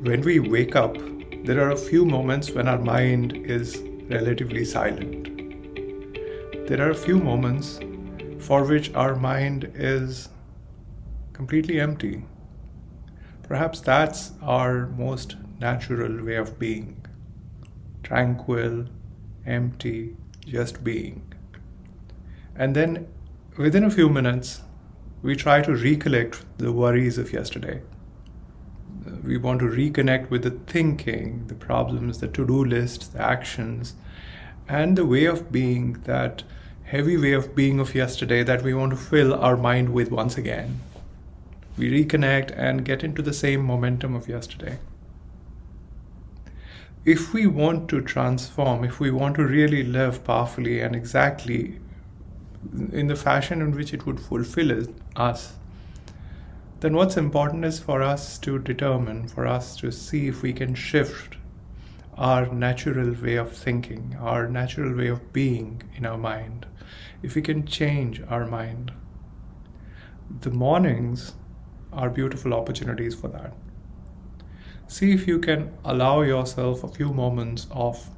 When we wake up, there are a few moments when our mind is relatively silent. There are a few moments for which our mind is completely empty. Perhaps that's our most natural way of being. Tranquil, empty, just being. And then within a few minutes, we try to recollect the worries of yesterday. We want to reconnect with the thinking, the problems, the to-do list, the actions, and the way of being, that heavy way of being of yesterday that we want to fill our mind with once again. We reconnect and get into the same momentum of yesterday. If we want to transform, if we want to really live powerfully and exactly in the fashion in which it would fulfill us, then what's important is for us to determine, for us to see if we can shift our natural way of thinking, our natural way of being in our mind, if we can change our mind. The mornings are beautiful opportunities for that. See if you can allow yourself a few moments of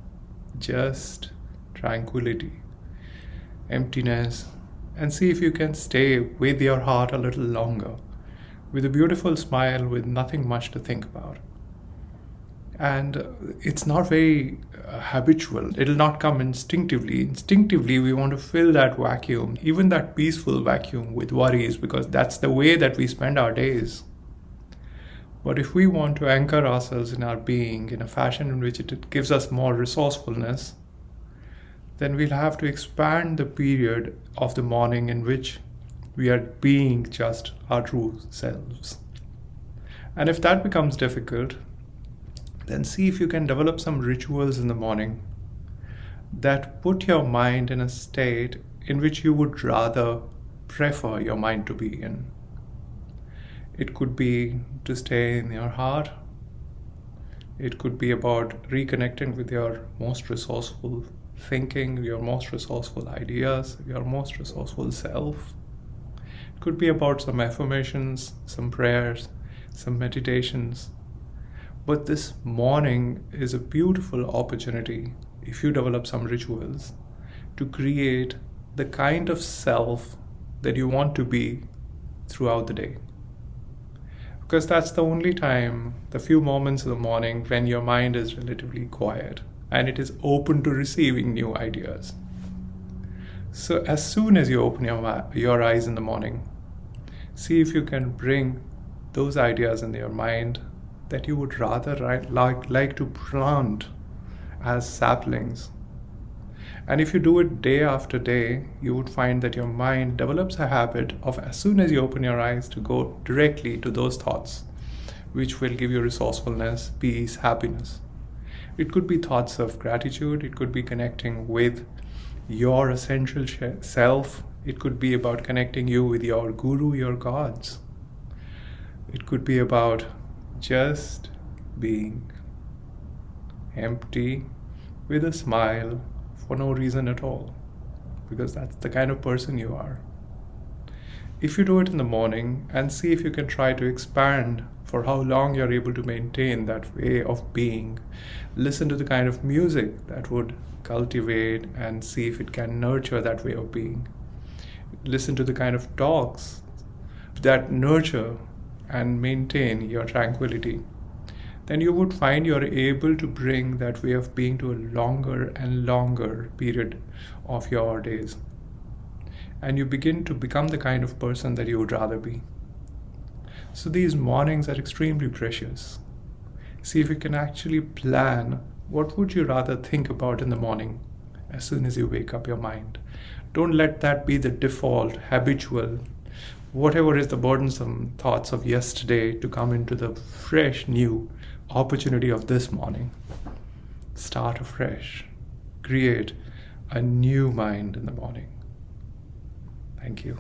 just tranquility, emptiness, and see if you can stay with your heart a little longer, with a beautiful smile, with nothing much to think about. And it's not very habitual. It'll not come instinctively. Instinctively, we want to fill that vacuum, even that peaceful vacuum, with worries, because that's the way that we spend our days. But if we want to anchor ourselves in our being in a fashion in which it gives us more resourcefulness, then we'll have to expand the period of the morning in which we are being just our true selves. And if that becomes difficult, then see if you can develop some rituals in the morning that put your mind in a state in which you would rather prefer your mind to be in. It could be to stay in your heart. It could be about reconnecting with your most resourceful thinking, your most resourceful ideas, your most resourceful self. It could be about some affirmations, some prayers, some meditations. But this morning is a beautiful opportunity, if you develop some rituals, to create the kind of self that you want to be throughout the day. Because that's the only time, the few moments in the morning when your mind is relatively quiet and it is open to receiving new ideas. So as soon as you open your eyes in the morning, see if you can bring those ideas in your mind that you would rather like to plant as saplings. And if you do it day after day, you would find that your mind develops a habit of, as soon as you open your eyes, to go directly to those thoughts, which will give you resourcefulness, peace, happiness. It could be thoughts of gratitude. It could be connecting with your essential self. It could be about connecting you with your guru, your gods. It could be about just being empty with a smile for no reason at all, because that's the kind of person you are. If you do it in the morning and see if you can try to expand for how long you're able to maintain that way of being, listen to the kind of music that would cultivate and see if it can nurture that way of being. Listen to the kind of talks that nurture and maintain your tranquility. Then you would find you're able to bring that way of being to a longer and longer period of your days. And you begin to become the kind of person that you would rather be. So these mornings are extremely precious. See if you can actually plan what would you rather think about in the morning as soon as you wake up your mind. Don't let that be the default, habitual, whatever is the burdensome thoughts of yesterday to come into the fresh, new opportunity of this morning. Start afresh. Create a new mind in the morning. Thank you.